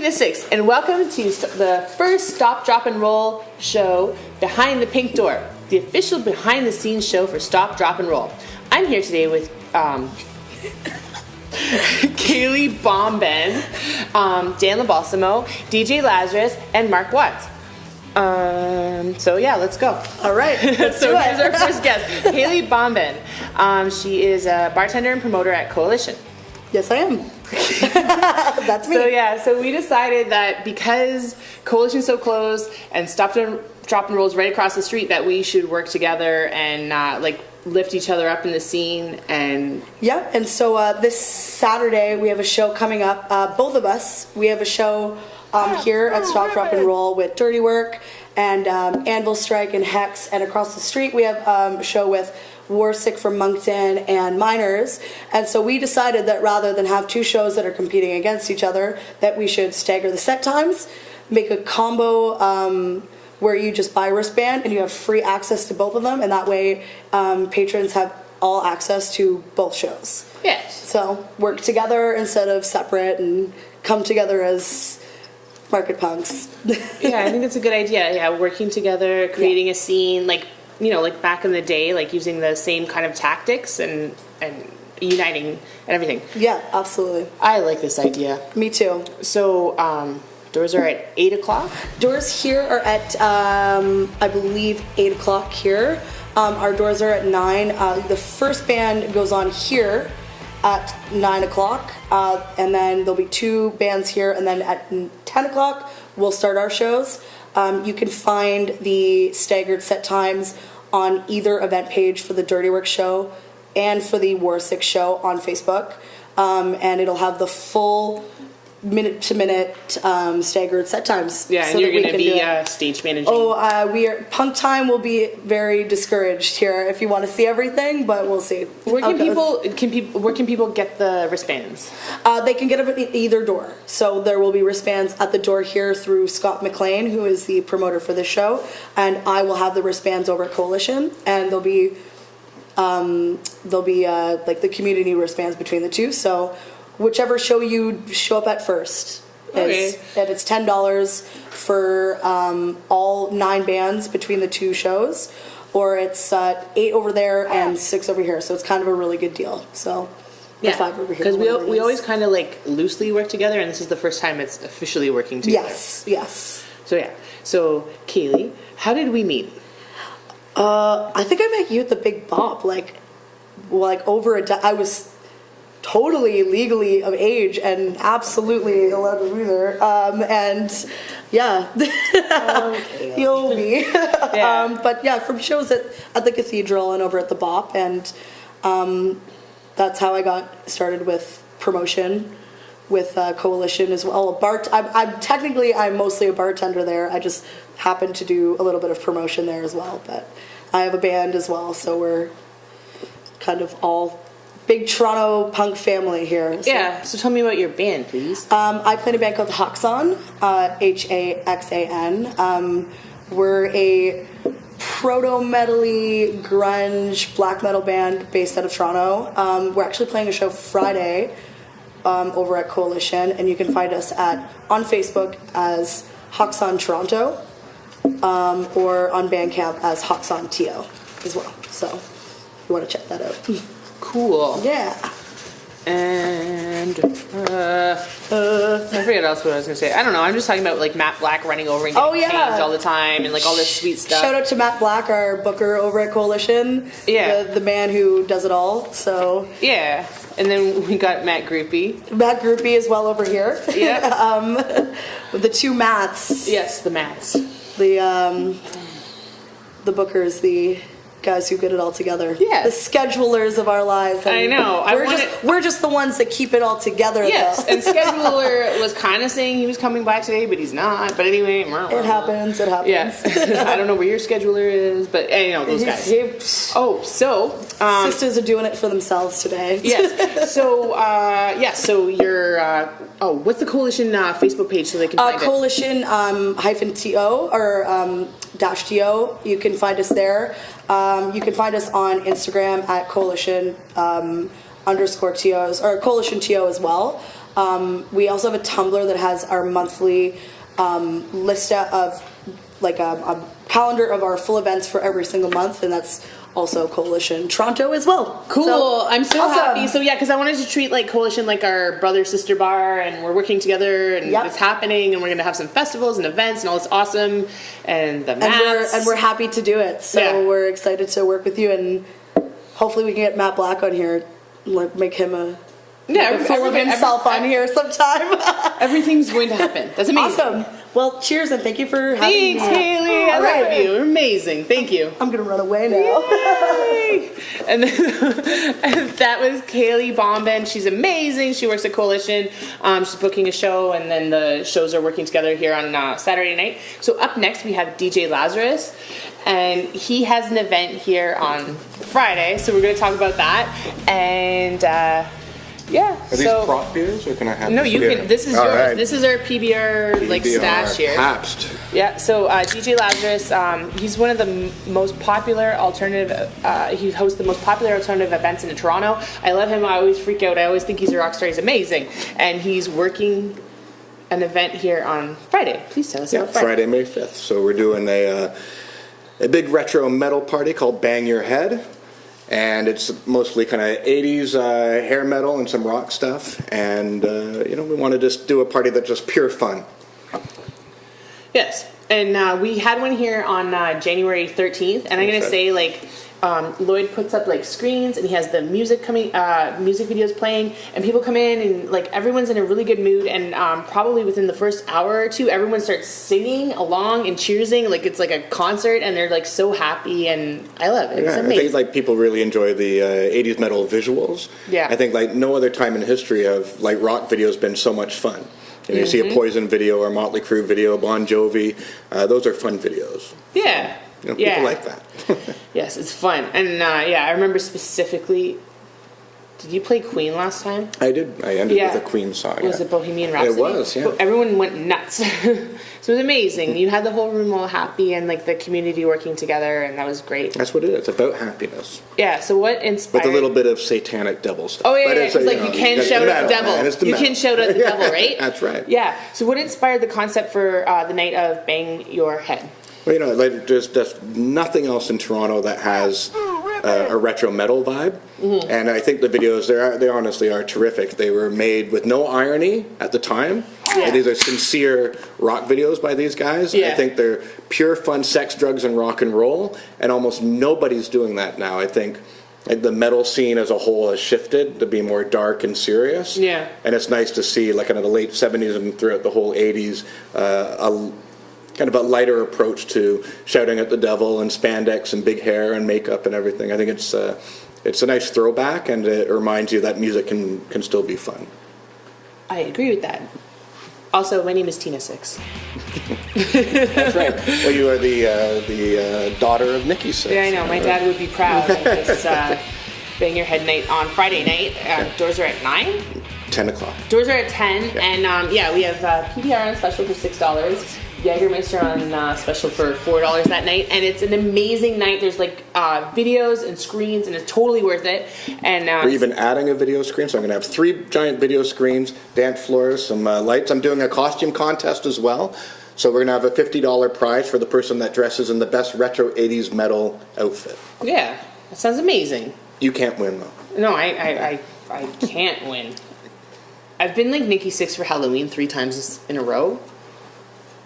Tina Sixx, and welcome to the first Stop, Drop, and Roll show, Behind the Pink Door, the official behind-the-scenes show for Stop, Drop, and Roll. I'm here today with Kayley Bomben, Dan Lobalsamo, DJ Lazarus, and Mark Watts. So yeah, let's go. All right. So here's our first guest, Kayley Bomben. She is a bartender and promoter at Coalition. Yes, I am. That's me. So we decided that because Coalition's so close and Stop, Drop, and Roll's right across the street, that we should work together and lift each other up in the scene. And yeah, and so this Saturday we have a show coming up. Both of us, we have a show here at Stop, Drop, and Roll with Dirty Work and Anvil Strike and Hex, and across the street we have a show with Warsick from Moncton and Miners. And so we decided that rather than have two shows that are competing against each other, that we should stagger the set times, make a combo where you just buy a wristband and you have free access to both of them, and that way patrons have all access to both shows. yes. So work together instead of separate, and come together as market punks. Yeah, I think that's a good idea. Yeah, working together, creating a scene, like back in the day, like using the same kind of tactics and uniting and everything. Yeah, absolutely. I like this idea. Me too. So, doors are at 8 o'clock? Doors here are at, I believe, 8 o'clock here. Our doors are at 9. The first band goes on here at 9 o'clock, and then there'll be two bands here, and then at 10 o'clock we'll start our shows. You can find the staggered set times on either event page for the Dirty Work show and for the Warsick show on Facebook, and it'll have the full minute-to-minute staggered set times. Yeah, and you're going to be stage managing. Punk time will be very discouraged here if you want to see everything, but we'll see. Where can people get the wristbands? They can get them at either door. So there will be wristbands at the door here through Scott McLean, who is the promoter for this show, and I will have the wristbands over at Coalition, and there'll be like the community wristbands between the two. So whichever show you show up at first. Okay. And it's $10 for all 9 bands between the two shows, or it's 8 over there and 6 over here. So it's kind of a really good deal. So yeah, 5 over here. Because we always kind of loosely work together, and this is the first time it's officially working together. Yes. So yeah. So Keelie, how did we meet? I think I met you at the Big Bop, over I was totally legally of age and absolutely allowed to be there. And yeah, you'll be. Yeah. But yeah, from shows at the Cathedral and over at the Bop, and that's how I got started with promotion with Coalition as well. I'm mostly a bartender there. I just happen to do a little bit of promotion there as well. But I have a band as well, so we're kind of all big Toronto punk family here. So. Yeah, so tell me about your band, please. I play in a band called Haxan, Haxan. We're a proto-metal-y, grunge, black metal band based out of Toronto. We're actually playing a show Friday over at Coalition, and you can find us on Facebook as Haxan Toronto, or on Bandcamp as Haxan TO as well. So if you want to check that out. Cool. Yeah. And I forget else what I was gonna say. I don't know. I'm just talking about Matt Black running over and getting changed all the time, and all this sweet stuff. Shout out to Matt Black, our booker over at Coalition. Yeah. The man who does it all. So yeah. And then we got Matt Groupie. Matt Groupie as well over here. Yeah. The two Matts. Yes, the Matts. The bookers, the guys who get it all together. Yeah. The schedulers of our lives. I know. We're just the ones that keep it all together. Yes, though. and scheduler was kind of saying he was coming by today, but he's not. But anyway. It happens. Yeah. I don't know where your scheduler is, but those guys. Oh, so sisters are doing it for themselves today. Yes. So so you're what's the Coalition Facebook page so they can find Coalition -TO or -TO. You can find us there. You can find us on Instagram at Coalition _TOs or Coalition TO as well. We also have a Tumblr that has our monthly list of like a calendar of our full events for every single month, and that's also Coalition Toronto as well. Cool. So, I'm so happy. So yeah, because I wanted to treat like Coalition like our brother sister bar, and we're working together, and it's happening, and we're gonna have some festivals and events and all this awesome, and the mats. And we're happy to do it. So we're excited to work with you, and hopefully we can get Matt Black on here, like make him a full of himself on here sometime. Everything's going to happen. That's amazing. Awesome. Well, cheers, and thank you for having me. Thanks, Kaylee. I love you. You're amazing. Thank you. I'm going to run away now. Yay! And that was Kayley Bomben. She's amazing. She works at Coalition. She's booking a show, and then the shows are working together here on Saturday night. So up next, we have DJ Lazarus, and he has an event here on Friday, so we're going to talk about that. And... yeah. Are these prop beers, or can I have? No, you can. This is yours. Right. This is our PBR like stash here. Pabst. Yeah. So DJ Lazarus, he's one of the most popular alternative. He hosts the most popular alternative events in Toronto. I love him. I always freak out. I always think he's a rock star. He's amazing, and he's working an event here on Friday. Please tell us about Friday, May 5th. So we're doing a big retro metal party called Bang Your Head. And it's mostly kind of 80s hair metal and some rock stuff. And, we want to just do a party that's just pure fun. Yes. And we had one here on January 13th. And I'm going to say, like, Lloyd puts up, like, screens, and he has the music music videos playing. And people come in, and, like, everyone's in a really good mood. And probably within the first hour or two, everyone starts singing along and cheersing. Like, it's like a concert, and they're, like, so happy. And I love it. It's amazing. I think, like, people really enjoy the 80s metal visuals. Yeah. I think, like, no other time in history have, like, rock videos been so much fun. You see a Poison video or a Motley Crue video, Bon Jovi. Those are fun videos. Yeah. People like that. Yes, it's fun. And I remember specifically, did you play Queen last time? I did. I ended with a Queen song. Was it Bohemian Rhapsody? It was, yeah. Everyone went nuts. So it was amazing. You had the whole room all happy, and like the community working together, and that was great. That's what it is. It's about happiness. Yeah, so what inspired... With a little bit of satanic devil stuff. Oh, yeah, because like you can shout at the devil. You can shout at the devil, right? That's right. Yeah. So what inspired the concept for the night of Bang Your Head? Well, there's nothing else in Toronto that has a retro metal vibe, and I think the videos they honestly are terrific. They were made with no irony at the time. Yeah. These are sincere rock videos by these guys. Yeah. I think they're pure fun, sex, drugs, and rock and roll, and almost nobody's doing that now. I think the metal scene as a whole has shifted to be more dark and serious. Yeah, and it's nice to see, like in the late 70s and throughout the whole 80s, kind of a lighter approach to shouting at the devil and spandex and big hair and makeup and everything. I think it's a nice throwback, and it reminds you that music can still be fun. I agree with that. Also, my name is Tina Sixx. That's right. Well, you are the daughter of Nikki Sixx. Yeah, I know. My dad would be proud of this Bang Your Head night on Friday night. Doors are at 9? 10 o'clock. Doors are at 10, and we have PBR on special for $6. Jägermeister on special for $4 that night, and it's an amazing night. There's like videos and screens, and it's totally worth it. And we're even adding a video screen, so I'm going to have 3 giant video screens, dance floors, some lights. I'm doing a costume contest as well, so we're going to have a $50 prize for the person that dresses in the best retro 80s metal outfit. Yeah, that sounds amazing. You can't win though. No, I can't win. I've been like Nikki Sixx for Halloween 3 times in a row.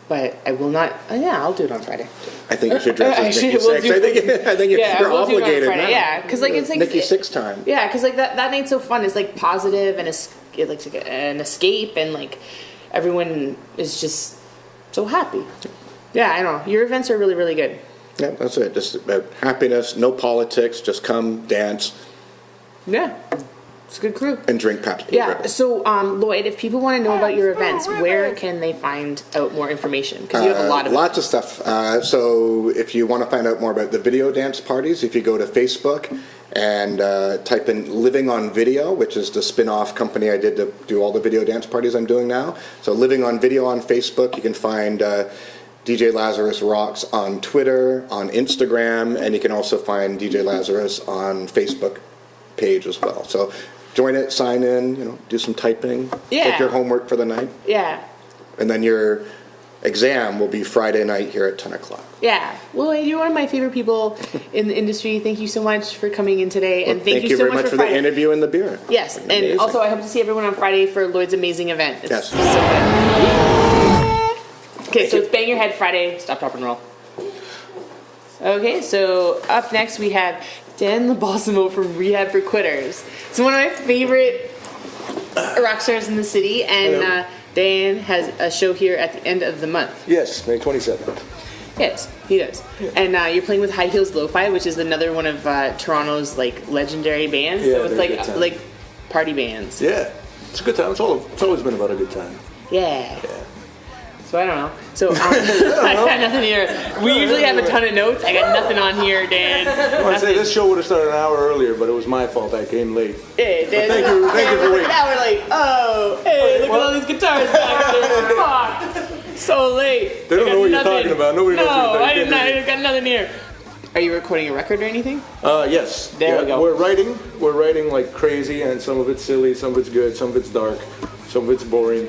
But I will not. I'll do it on Friday. I think you should dress as Nikki Sixx. I think you're obligated now. Yeah, because like it's like Nikki Sixx time. Yeah, because like that night's so fun. It's like positive and it's like an escape, and like everyone is just so happy. Yeah, I know. Your events are really, really good. Yeah, that's it. Just about happiness, no politics. Just come, dance. Yeah. It's a good crew. And drink Pabst. Yeah. So, Lloyd, if people want to know about your events, where can they find out more information? Because you have a lot of lots of stuff. So, if you want to find out more about the video dance parties, if you go to Facebook and type in Living on Video, which is the spin-off company I did to do all the video dance parties I'm doing now. So, Living on Video on Facebook. You can find DJ Lazarus Rocks on Twitter, on Instagram, and you can also find DJ Lazarus on Facebook page as well. So join it, sign in, do some typing, take your homework for the night. Yeah. And then your exam will be Friday night here at 10 o'clock. Yeah. Well, you're one of my favorite people in the industry. Thank you so much for coming in today. And thank you so very much for Friday. the interview and the beer. Yes. Amazing. And also, I hope to see everyone on Friday for Lloyd's amazing event. It's Yes. so good. Okay, so it's Bang Your Head Friday. Stop, drop, and roll. Okay, so up next we have Dan Lobalsamo from Rehab For Quitters. It's one of my favorite rock stars in the city, and Dan has a show here at the end of the month. Yes, May 27th. Yes, he does. Yeah. And you're playing with High Heels Lo-Fi, which is another one of Toronto's legendary bands. Yeah, so it's they're a good time. like party bands. Yeah, it's a good time. It's always been about a good time. Yeah. So I don't know. So I got nothing here. We usually have a ton of notes. I got nothing on here, Dan. I want to say this show would have started an hour earlier, but it was my fault. I came late. Hey, Dan. Thank you for waiting. Now we're like, oh, hey, look at all these guitars back there. Fuck. So late. They don't know what you're talking about. Nobody knows what you're talking about. No, I got nothing here. Are you recording a record or anything? Yes. There we go. We're writing like crazy, and some of it's silly, some of it's good, some of it's dark, some of it's boring.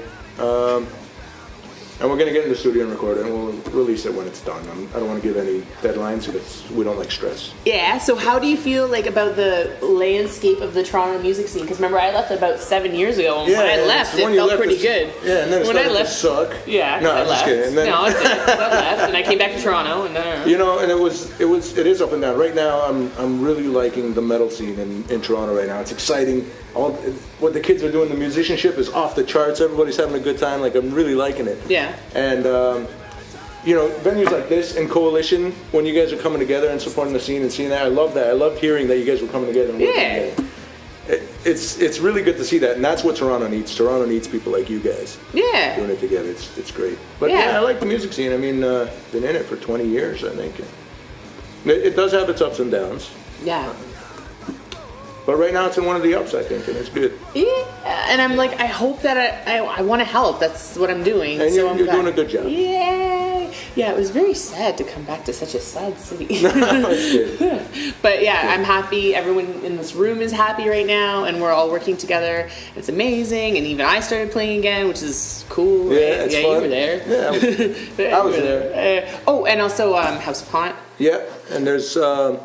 And we're going to get in the studio and record it, and we'll release it when it's done. I don't want to give any deadlines because we don't like stress. Yeah, so how do you feel about the landscape of the Toronto music scene? Because remember, I left about 7 years ago, and when I left, it felt pretty good. Yeah, and then it started to suck. Yeah, no, I I'm just left. kidding. And then, No, I left, and I came back to Toronto, and then... and it is up and down. Right now, I'm really liking the metal scene in Toronto right now. It's exciting. What the kids are doing, the musicianship is off the charts. Everybody's having a good time. I'm really liking it. Yeah. And venues like this and Coalition, when you guys are coming together and supporting the scene and seeing that, I love that. I love hearing that you guys were coming together and working together. It's really good to see that, and that's what Toronto needs. Toronto needs people like you guys. Yeah. Doing it together. It's great. But yeah, I like the music scene. I mean, been in it for 20 years, I think. It does have its ups and downs. Yeah. But right now it's in one of the ups, I think, and it's good. Yeah, and I'm I hope that I want to help. That's what I'm doing. And so you're doing a good job. Yeah. Yeah, it was very sad to come back to such a sad city. It's good. But yeah, I'm happy. Everyone in this room is happy right now, and we're all working together. It's amazing, and even I started playing again, which is cool. Right? Yeah, it's fun. You were there. Yeah, I was there. And also House of Haunt. Yeah, and there's a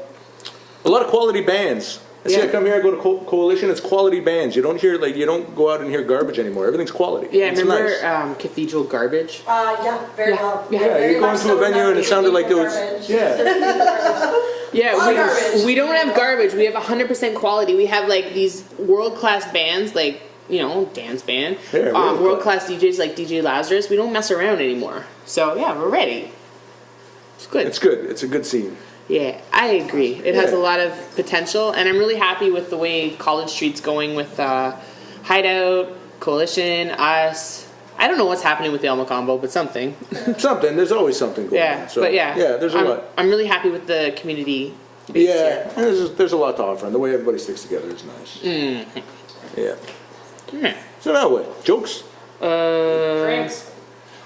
lot of quality bands. See, I come here, I go to Coalition, it's quality bands. You don't hear, you don't go out and hear garbage anymore. Everything's quality. Yeah, it's remember nice. Cathedral Garbage? Yeah, very well. Yeah, you go into a venue and it sounded like there was... Yeah. Yeah, we don't have garbage. We have 100% quality. We have these world-class bands, Dan's band, world-class DJs like DJ Lazarus. We don't mess around anymore. So yeah, we're ready. It's good. It's good. It's a good scene. Yeah, I agree. It has a lot of potential, and I'm really happy with the way College Street's going with Hideout, Coalition, us. I don't know what's happening with the Elmo Combo, but something. Something. There's always something going on. So, yeah, there's a lot. I'm really happy with the community. Yeah, there's a lot to offer, and the way everybody sticks together is nice. Mm-hmm. Yeah. So now what? Jokes? Drinks.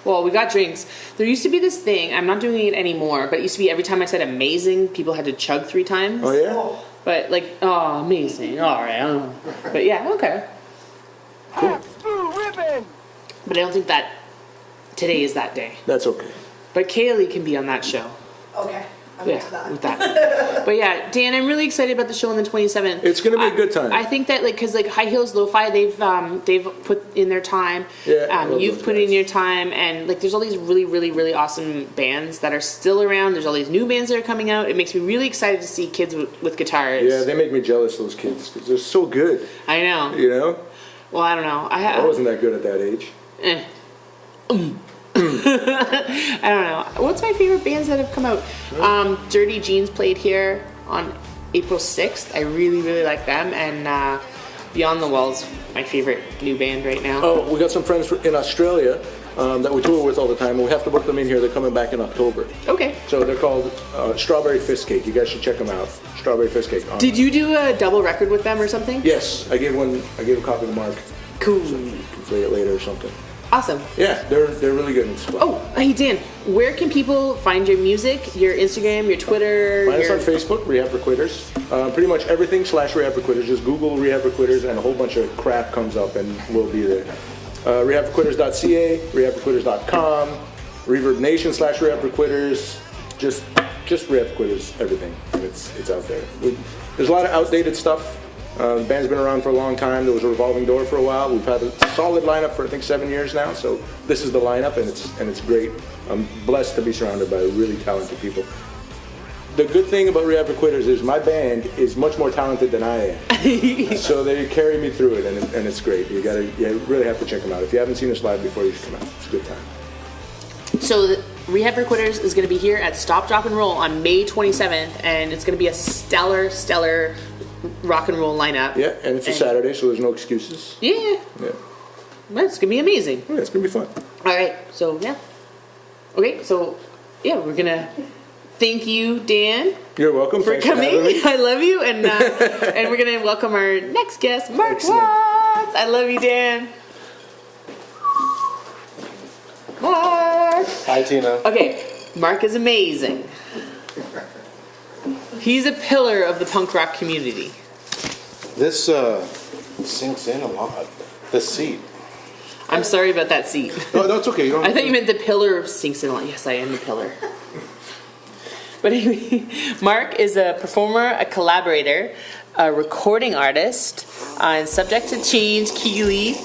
Well, we got drinks. There used to be this thing, I'm not doing it anymore, but it used to be every time I said amazing, people had to chug 3 times. Oh, yeah? But amazing. All right, I don't know. But yeah, okay. Cool. But I don't think that today is that day. That's okay. But Keelie can be on that show. Okay. I'm into that. With that. But yeah, Dan, I'm really excited about the show on the 27th. It's going to be a good time. I think that because High Heels Lo-Fi, they've put in their time. Yeah, you've put in your time, and there's all these really, really, really awesome bands that are still around. There's all these new bands that are coming out. It makes me really excited to see kids with guitars. Yeah, they make me jealous, those kids, because they're so good. I know. You know? Well, I don't know. I wasn't that good at that age. I don't know. What's my favorite bands that have come out? Dirty Jeans played here on April 6th. I really, really like them. And Beyond the Walls, my favorite new band right now. Oh, we got some friends in Australia that we tour with all the time, and we have to book them in here. They're coming back in October. Okay. So they're called Strawberry Fist Cake. You guys should check them out. Strawberry Fist Cake. Did you do a double record with them or something? Yes. I gave a copy to Mark. Cool. So you can play it later or something. Awesome. Yeah, they're really good. And Oh, hey Dan, where can people find your music, your Instagram, your Twitter? Find us on Facebook, Rehab For Quitters. Pretty much everything /Rehab For Quitters. Just Google Rehab For Quitters and a whole bunch of crap comes up and we'll be there. RehabForQuitters.ca, RehabForQuitters.com, Reverb Nation /Rehab For Quitters. Just Rehab For Quitters, everything. It's out there. There's a lot of outdated stuff. The band's been around for a long time. There was a revolving door for a while. We've had a solid lineup for I think 7 years now. So this is the lineup, and it's great. I'm blessed to be surrounded by really talented people. The good thing about Rehab For Quitters is my band is much more talented than I am. So they carry me through it, and it's great. You really have to check them out. If you haven't seen us live before, you should come out. It's a good time. So Rehab For Quitters is going to be here at Stop, Drop, and Roll on May 27th, and it's going to be a stellar rock and roll lineup. Yeah, and it's a Saturday, so there's no excuses. Yeah. Yeah. Well, it's going to be amazing. Yeah, it's going to be fun. All right, so yeah. Okay, so yeah, we're going to thank you, Dan. You're welcome. For Thanks coming. For having me. I love you. And and we're going to welcome our next guest, Mark Watts. I love you, Dan. Mark. Hi, Tina. Okay, Mark is amazing. He's a pillar of the punk rock community. This sinks in a lot. The seat. I'm sorry about that seat. No, it's okay. You don't. I thought you meant the pillar sinks in a lot. Yes, I am the pillar. But anyway, Mark is a performer, a collaborator, a recording artist, and subject to change, Keelie,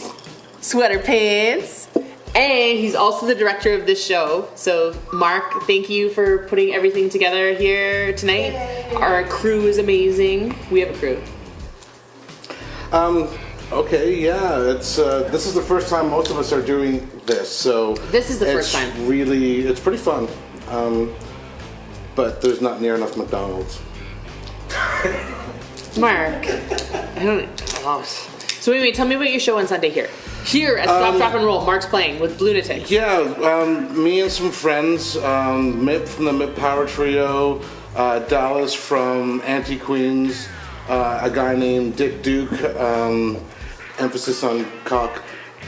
Sweater Pants, and he's also the director of this show. So, Mark, thank you for putting everything together here tonight. Yay. Our crew is amazing. We have a crew. Okay, yeah. It's this is the first time most of us are doing this, so this is the first time. It's pretty fun. But there's not near enough McDonald's. Mark, I don't. Oh. So anyway, tell me about your show on Sunday here. Here at Stop, Drop, and Roll, Mark's playing with Bluenatics. Yeah, me and some friends, Mip from the Mip Power Trio, Dallas from Anti-Queens, a guy named Dick Duke, emphasis on cock,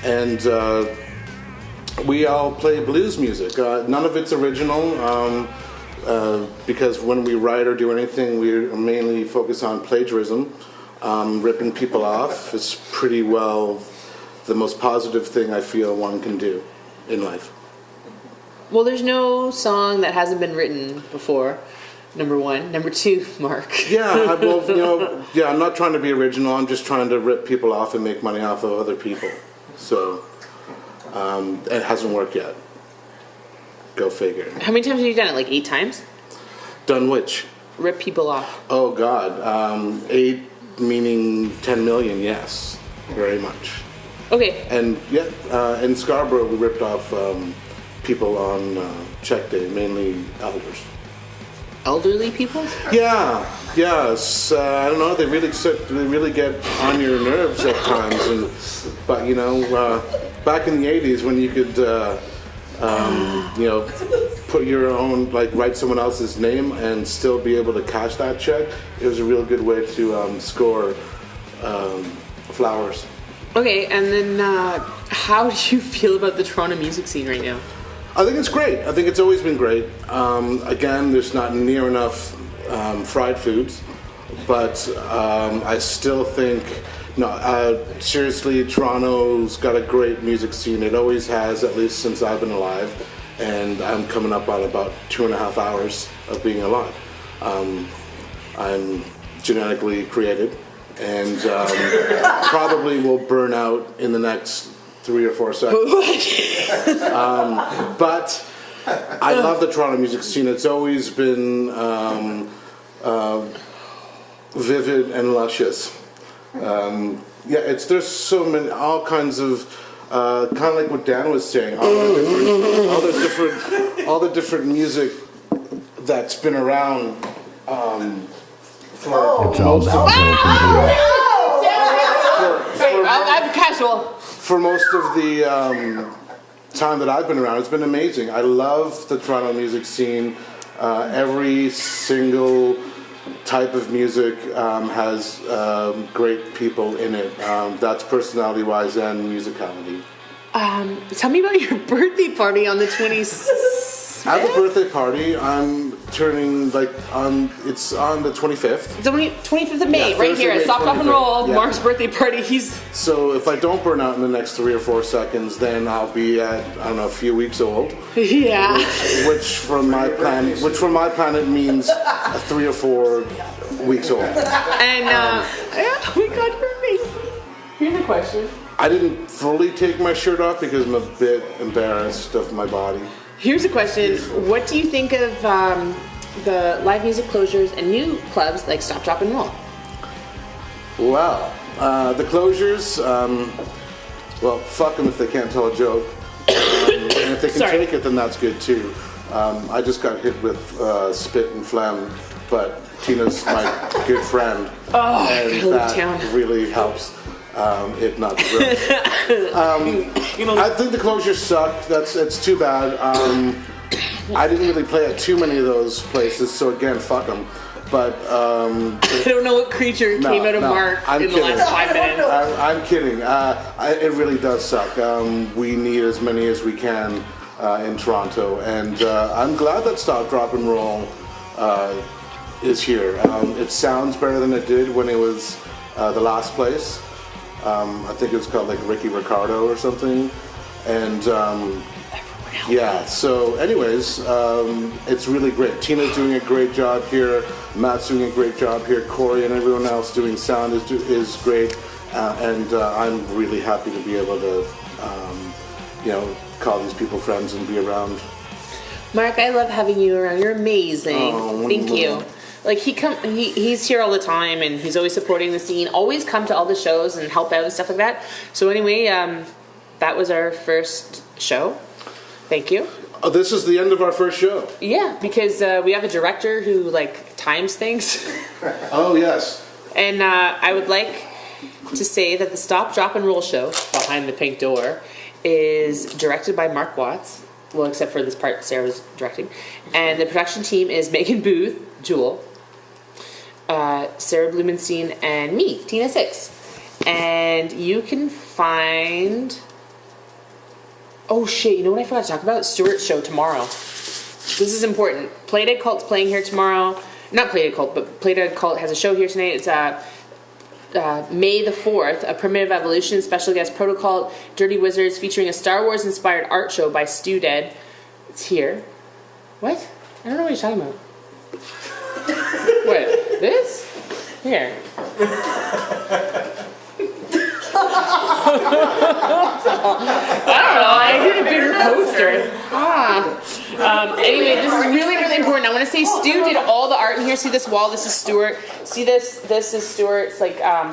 and we all play blues music. None of it's original, because when we write or do anything, we mainly focus on plagiarism. Ripping people off is pretty well the most positive thing I feel one can do in life. Well, there's no song that hasn't been written before. Number one. Number two, Mark. Yeah, I'm not trying to be original. I'm just trying to rip people off and make money off of other people. So, it hasn't worked yet. Go figure. How many times have you done it? Like 8 times? Done which? Rip people off. Oh, God. 8 meaning 10 million, yes. Very much. Okay. And yeah, in Scarborough, we ripped off people on check day, mainly elders. Elderly people? Yeah, yes. I don't know. They really get on your nerves at times. But back in the '80s, when you could, put your own, write someone else's name and still be able to cash that check, it was a real good way to score flowers. Okay, and then how do you feel about the Toronto music scene right now? I think it's great. I think it's always been great. Again, there's not near enough fried foods, but I still think, seriously, Toronto's got a great music scene. It always has, at least since I've been alive, and I'm coming up on about 2.5 hours of being alive. I'm genetically created, and probably will burn out in the next 3 or 4 seconds. But I love the Toronto music scene. It's always been vivid and luscious. There's so many, all kinds of, kind of like what Dan was saying, all the different music that's been around for most of I'm casual. For most of the time that I've been around, it's been amazing. I love the Toronto music scene. Every single type of music has great people in it. That's personality-wise and musicality. Tell me about your birthday party on the 26th. At the birthday party, I'm turning it's on the 25th. It's only 25th of May, Yeah, right Thursday, here at May Stop, Drop, and 25th. Roll. Yeah. Mark's birthday party. So if I don't burn out in the next 3 or 4 seconds, then I'll be at, I don't know, a few weeks old. Yeah. Which from my planet means 3 or 4 weeks old. And, oh my God, you're amazing. Here's a question. I didn't fully take my shirt off because I'm a bit embarrassed of my body. Here's a question. What do you think of the live music closures and new clubs like Stop, Drop, and Roll? Well, the closures, well, fuck them if they can't tell a joke. And if they can Sorry. take it, then that's good too. I just got hit with spit and phlegm, but Tina's my good friend. Oh, and go that town. really helps. If not the real. I think the closures suck. It's too bad. I didn't really play at too many of those places, so again, fuck them. But I don't know what creature came out of Mark I'm in the kidding. last 5 minutes. I'm kidding. It really does suck. We need as many as we can in Toronto, and I'm glad that Stop, Drop, and Roll is here. It sounds better than it did when it was the last place. I think it was called like Ricky Ricardo or something, and yeah. So, anyways, it's really great. Tina's doing a great job here. Matt's doing a great job here. Corey and everyone else doing sound is great, and I'm really happy to be able to, call these people friends and be around. Mark, I love having you around. You're amazing. Oh, Thank you. Like he's here all the time, and he's always supporting the scene. Always come to all the shows and help out and stuff like that. So anyway, that was our first show. Thank you. Oh, this is the end of our first show. Yeah, because we have a director who times things. Oh yes. And I would like to say that the Stop, Drop, and Roll show, Behind the Pink Door, is directed by Mark Watts. Well, except for this part Sarah was directing. And the production team is Megan Booth, Jewel, Sarah Blumenstein, and me, Tina Sixx. And you can find... Oh shit, you know what I forgot to talk about? Stuart's show tomorrow. This is important. Playdead Cult's playing here tomorrow. Not Playdead Cult, but Playdead Cult has a show here tonight. It's May the 4th, a Primitive Evolution special guest Protocol Dirty Wizards featuring a Star Wars inspired art show by Stu Dead. It's here. What? I don't know what you're talking about. What? This? Here. I don't know. I did a bigger poster. Anyway, this is really, really important. I want to say Stu did all the art in here. See this wall? This is Stuart. See this? This is Stuart. It's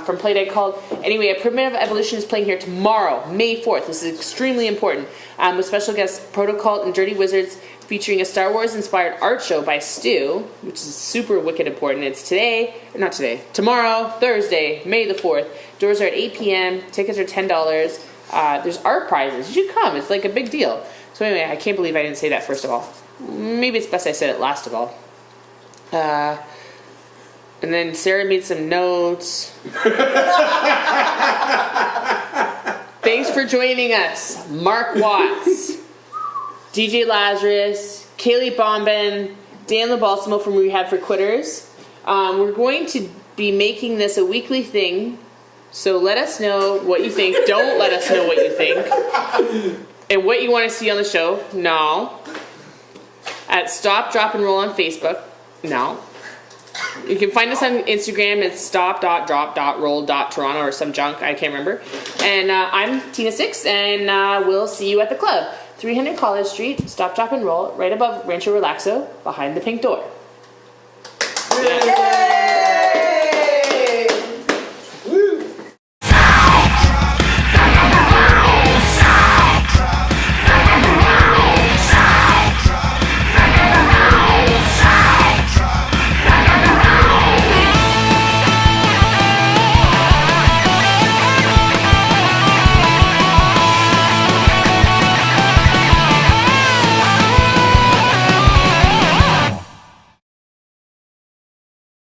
from Playdead Called. Anyway, a Primitive Evolution is playing here tomorrow, May 4th. This is extremely important. With special guests Protocol and Dirty Wizards featuring a Star Wars inspired art show by Stu, which is super wicked important. It's tomorrow, Thursday, May the 4th. Doors are at 8 p.m. Tickets are $10. There's art prizes. You should come. It's a big deal. So anyway, I can't believe I didn't say that first of all. Maybe it's best I said it last of all. And then Sarah made some notes. Thanks for joining us. Mark Watts, DJ Lazarus, Kayley Bomben, Dan Lobalsamo from Rehab For Quitters. We're going to be making this a weekly thing. So let us know what you think. Don't let us know what you think. And what you want to see on the show. No. At Stop, Drop, and Roll on Facebook. No. You can find us on Instagram. It's stop.drop.roll.toronto or some junk. I can't remember. And I'm Tina Sixx, and we'll see you at the club. 300 College Street, Stop, Drop, and Roll, right above Rancho Relaxo, behind the Pink Door.